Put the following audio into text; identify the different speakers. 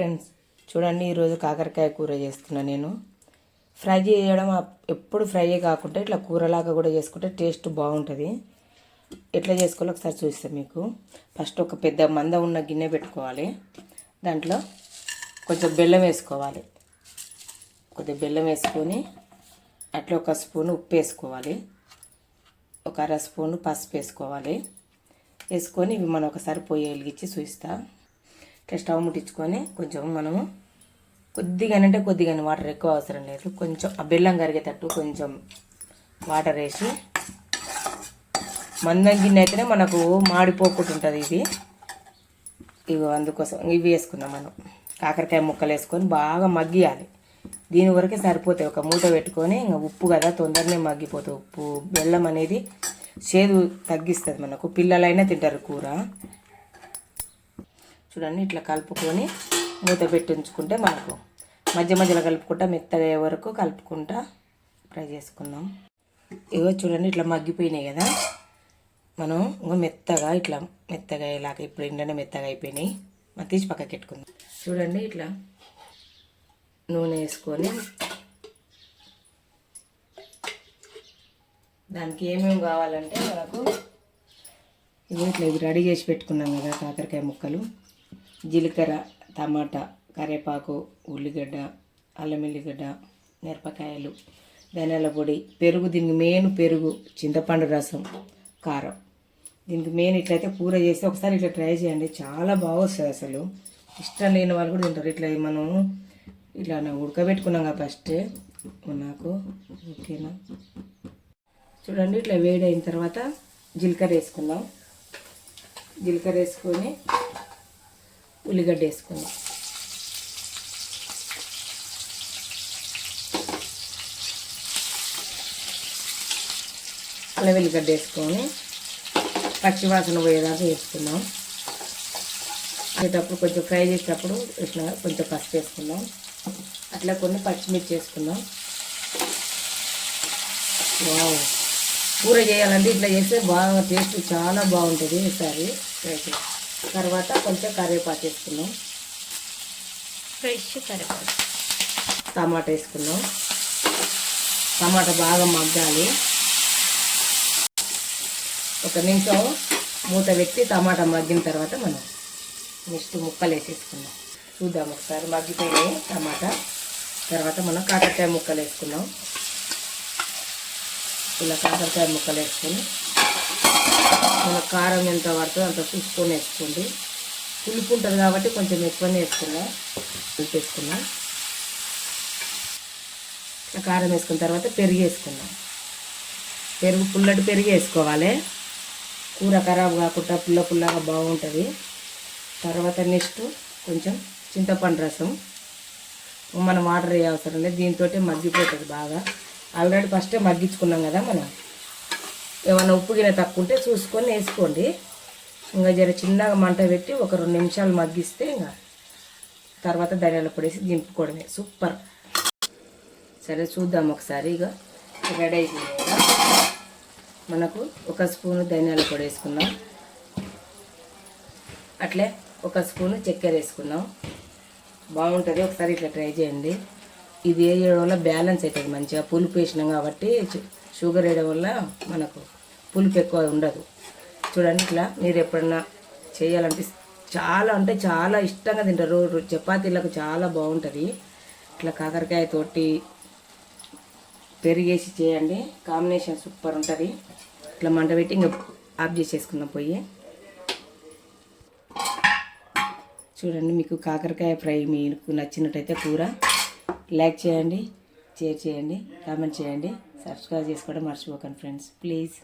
Speaker 1: Friends, చూడండి ఈరోజు కాకరకాయ కూర చేస్తున్నా. నేను ఫ్రై చేయడం ఎప్పుడు ఫ్రై కాకుండా ఇట్లా కూరలాగా కూడా చేసుకుంటే టేస్ట్ బాగుంటుంది. ఎట్లా చేసుకోవాలో ఒకసారి చూస్తాను మీకు. ఫస్ట్ ఒక పెద్ద మంద ఉన్న గిన్నె పెట్టుకోవాలి. దాంట్లో కొంచెం బెల్లం వేసుకోవాలి. కొద్దిగా బెల్లం వేసుకొని అట్లా ఒక స్పూన్ ఉప్పు వేసుకోవాలి. ఒక అర స్పూను పసుపు వేసుకోవాలి. వేసుకొని ఇవి మనం ఒకసారి పొయ్యి వెలిగించి చూస్తా. ఇట్లా స్టవ్ ముట్టించుకొని కొంచెం మనము కొద్దిగానే వాటర్ ఎక్కువ అవసరం లేదు. కొంచెం ఆ బెల్లం కరిగేటట్టు కొంచెం వాటర్ వేసి, మందం గిన్నె అయితేనే మనకు మాడిపోకుండా ఉంటుంది ఇది. ఇవి అందుకోసం ఇవి వేసుకుందాం. మనం కాకరకాయ ముక్కలు వేసుకొని బాగా మగ్గియాలి. దీని వరకే సరిపోతాయి. ఒక మూట పెట్టుకొని, ఇంకా ఉప్పు కదా తొందరనే మగ్గిపోతుంది. ఉప్పు బెల్లం అనేది చేదు తగ్గిస్తుంది మనకు. పిల్లలైనా తింటారు కూర. చూడండి ఇట్లా కలుపుకొని మూత పెట్టి ఉంచుకుంటే మనకు మధ్య మధ్యలో కలుపుకుంటా మెత్తగా అయ్యే వరకు కలుపుకుంటా ఫ్రై చేసుకుందాం. ఇగో చూడండి ఇట్లా మగ్గిపోయినాయి కదా. మనం ఇంకో మెత్తగా అయ్యేలాగా ఇప్పుడు ఏంటంటే మెత్తగా అయిపోయినాయి. మనం తీసి పక్కకి పెట్టుకుందాం. చూడండి ఇట్లా నూనె వేసుకొని దానికి ఏమేమి కావాలంటే మనకు ఇట్లా ఇవి రెడీ చేసి పెట్టుకున్నాం కదా. కాకరకాయ ముక్కలు, జీలకర్ర, టమాటా, కరివేపాకు, ఉల్లిగడ్డ, అల్లం ఎల్లిగడ్డ, మిరపకాయలు, ధనియాల పొడి, పెరుగు. దీనికి మెయిన్ పెరుగు, చింతపండు రసం, కారం. దీనికి మెయిన్. ఇట్లయితే కూర చేస్తే ఒకసారి ఇట్లా ట్రై చేయండి, చాలా బాగా వస్తుంది. అసలు ఇష్టం లేని వాళ్ళు కూడా తింటారు. ఇట్లా మనం ఇట్లా ఉడకబెట్టుకున్నాం కదా ఫస్ట్ నాకు. ఓకేనా? చూడండి ఇట్లా వేడి అయిన తర్వాత జీలకర్ర వేసుకుందాం. జీలకర్ర వేసుకొని ఉల్లిగడ్డ వేసుకుందాం. అల్లం వెల్లిగడ్డ వేసుకొని పచ్చివాసన పోయేదాకా వేసుకుందాం. అయ్యేటప్పుడు కొంచెం ఫ్రై చేసేటప్పుడు ఇట్లా కొంచెం పసుపు వేసుకుందాం. అట్లా కొన్ని పచ్చిమిర్చి వేసుకుందాం. వావ్, కూర చేయాలంటే ఇట్లా చేస్తే బాగా టేస్ట్ చాలా బాగుంటుంది. ఈసారి ట్రై చేసి తర్వాత కొంచెం కరివేపాకు వేసుకుందాం. ఫ్రెష్ కరివేపాకు. టమాటా వేసుకుందాం. టమాటా బాగా మగ్గాలి. ఒక నిమిషం మూత పెట్టి టమాటా మగ్గిన తర్వాత మనం నెక్స్ట్ ముక్కలు వేసేసుకుందాం. చూద్దాం ఒకసారి. మగ్గిపోయినాయి టమాటా. తర్వాత మనం కాకరకాయ ముక్కలు వేసుకుందాం. ఇలా కాకరకాయ ముక్కలు వేసుకొని మన కారం ఎంత పడుతుందో అంత చూసుకొని వేసుకోండి. పులుపు ఉంటుంది కాబట్టి కొంచెం ఎక్కువనే వేసుకుందాం. పులుపు వేసుకుందాం. ఇట్లా కారం వేసుకున్న తర్వాత పెరుగు వేసుకుందాం. పెరుగు పుల్లటి పెరుగు వేసుకోవాలి. కూర ఖరాబ్ కాకుండా పుల్లగా బాగుంటుంది. తర్వాత నెక్స్ట్ కొంచెం చింతపండు రసం. మనం వాటర్ వేయ అవసరం లేదు, దీంతో మగ్గిపోతుంది బాగా. ఆల్రెడీ ఫస్టే మగ్గించుకున్నాం కదా మనం. ఏమైనా ఉప్పు గిన్నె తక్కువ ఉంటే చూసుకొని వేసుకోండి. ఇంకా జర చిన్నగా మంట పెట్టి ఒక 2 నిమిషాలు మగ్గిస్తే ఇంకా తర్వాత ధనియాల పొడి వేసి దింపుకోవడమే. సూపర్. సరే చూద్దాం ఒకసారి. ఇక రెడీ అయిపోయింది కదా. మనకు ఒక స్పూను ధనియాల పొడి వేసుకుందాం. అట్లే ఒక స్పూను చక్కెర వేసుకుందాం. బాగుంటుంది. ఒకసారి ఇట్లా ట్రై చేయండి. ఇది వేయడం వల్ల బ్యాలెన్స్ అవుతుంది మంచిగా. పులుపు వేసినాం కాబట్టి షుగర్ వేయడం వల్ల మనకు పులుపు ఎక్కువ ఉండదు. చూడండి ఇట్లా మీరు ఎప్పుడన్నా చేయాలనిపిస్తే చాలా అంటే చాలా ఇష్టంగా తింటారు. చపాతీలకు చాలా బాగుంటుంది. ఇట్లా కాకరకాయ తోటి పెరిగేసి చేయండి, కాంబినేషన్ సూపర్ ఉంటుంది. ఇట్లా మంట పెట్టి ఇంకా ఆఫ్ చేసేసుకుందాం పొయ్యి. చూడండి మీకు కాకరకాయ ఫ్రై మీకు నచ్చినట్టయితే కూర లైక్ చేయండి, షేర్ చేయండి, కామెంట్ చేయండి, సబ్స్క్రైబ్ చేసుకోవడం మర్చిపోకండి ఫ్రెండ్స్ ప్లీజ్.